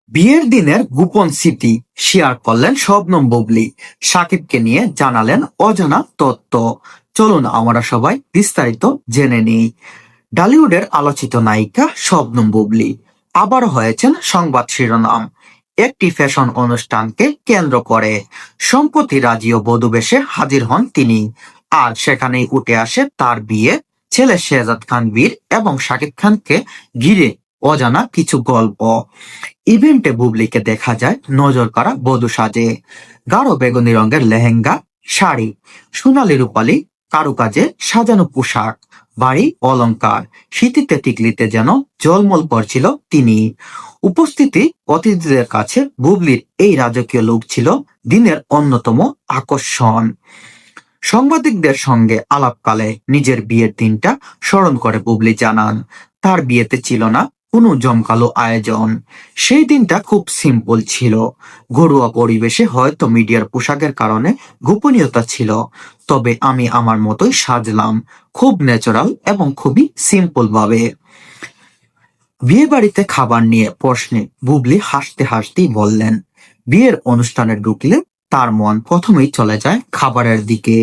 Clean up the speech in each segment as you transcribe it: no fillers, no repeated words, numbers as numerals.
বিয়ের দিনের গোপন স্মৃতি শেয়ার করলেন শবনম বুবলী। সাকিবকে নিয়ে জানালেন অজানা তথ্য। চলুন আমরা সবাই বিস্তারিত জেনে নিই। টলিউডের আলোচিত নায়িকা শবনম বুবলী আবার হয়েছেন সংবাদ শিরোনাম একটি ফ্যাশন অনুষ্ঠানকে কেন্দ্র করে। সম্প্রতি রাজীয় বধূ বেশে হাজির হন তিনি। আর সেখানেই উঠে আসে তার বিয়ে, ছেলে শেহজাদ খান বীর এবং শাকিব খানকে ঘিরে অজানা কিছু গল্প। ইভেন্টে বুবলীকে দেখা যায় নজর কাড়া বধূ সাজে। গাঢ় বেগুনি রঙের লেহেঙ্গা, শাড়ি, সোনালী রূপালী কারুকাজে সাজানো পোশাক, বাড়ি অলংকার, শীতিতে টিকলিতে যেন ঝলমল করছিল তিনি। উপস্থিতি অতিথিদের কাছে বুবলীর এই রাজকীয় লুক ছিল দিনের অন্যতম আকর্ষণ। সাংবাদিকদের সঙ্গে আলাপকালে নিজের বিয়ের দিনটা স্মরণ করে বুবলী জানান, তার বিয়েতে ছিল না কোনো জমকালো আয়োজন। সেই দিনটা খুব সিম্পল ছিল। ঘরোয়া পরিবেশে হয়তো মিডিয়ার পোশাকের কারণে গোপনীয়তা ছিল, তবে আমি আমার মতোই সাজলাম, খুব ন্যাচারাল এবং খুবই সিম্পল ভাবে। বিয়ে বাড়িতে খাবার নিয়ে প্রশ্নে বুবলী হাসতে হাসতেই বললেন, বিয়ের অনুষ্ঠানে ঢুকলে তার মন প্রথমেই চলে যায় খাবারের দিকে।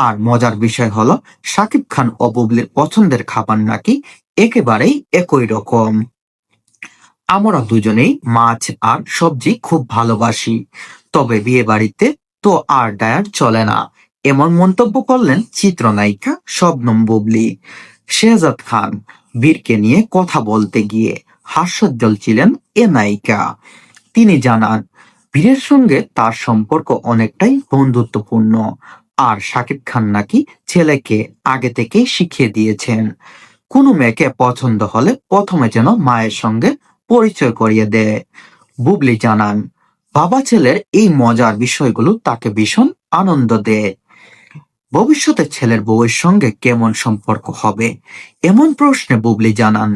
আর মজার বিষয় হলো শাকিব খান ও বুবলীর পছন্দের খাবার নাকি একেবারেই একই রকম। আমরা দুজনেই মাছ আর সবজি খুব ভালোবাসি, তবে বিয়ে বাড়িতে তো আর ডায়ার চলে না, এমন মন্তব্য করলেন চিত্রনায়িকা শবনম বুবলী। শেহজাদ খান বীরকে নিয়ে কথা বলতে গিয়ে হাস্যোজ্জ্বল ছিলেন এ নায়িকা। তিনি জানান, বীরের সঙ্গে তার সম্পর্ক অনেকটাই বন্ধুত্বপূর্ণ। আর শাকিব খান নাকি ছেলেকে আগে থেকেই শিখিয়ে দিয়েছেন, কোনো মেয়েকে পছন্দ হলে প্রথমে যেন মায়ের সঙ্গে পরিচয় করিয়ে দেয়। বুবলী জানান, বাবা ছেলের এই মজার বিষয়গুলো তাকে ভীষণ আনন্দ দেয়। ভবিষ্যতে ছেলের বউয়ের সঙ্গে কেমন সম্পর্ক হবে এমন প্রশ্নে বুবলী জানান,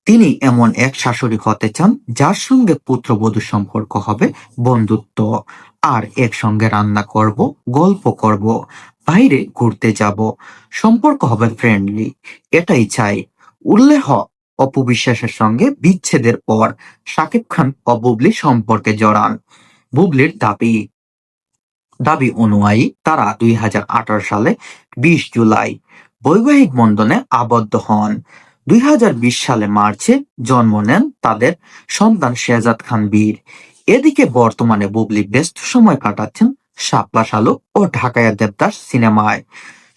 তিনি এমন এক শাশুড়ি হতে চান যার সঙ্গে পুত্রবধূ সম্পর্ক হবে বন্ধুত্ব, আর একসঙ্গে রান্না করব, গল্প করব, বাইরে ঘুরতে যাব, সম্পর্ক হবে ফ্রেন্ডলি, এটাই চাই। উল্লেখ, অপু বিশ্বাসের সঙ্গে বিচ্ছেদের পর শাকিব খান ও বুবলী সম্পর্কে জড়ান। বুবলীর দাবি অনুযায়ী তারা 2018 সালে 20 জুলাই বৈবাহিক বন্ধনে আবদ্ধ হন। 2020 সালে মার্চে জন্ম নেন তাদের সন্তান শেহজাদ খান বীর। এদিকে বর্তমানে বুবলী ব্যস্ত সময় কাটাচ্ছেন শাপলা শালু ও ঢাকাইয়া দেবদাস সিনেমায়।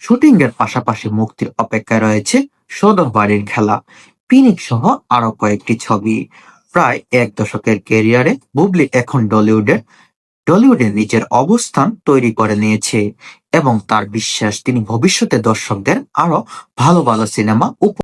শুটিং এর পাশাপাশি মুক্তির অপেক্ষায় রয়েছে সদর বাড়ির খেলা, পিনিক সহ আরো কয়েকটি ছবি। প্রায় এক দশকের ক্যারিয়ারে বুবলী এখন টলিউডে নিজের অবস্থান তৈরি করে নিয়েছে এবং তার বিশ্বাস তিনি ভবিষ্যতে দর্শকদের আরো ভালো ভালো সিনেমা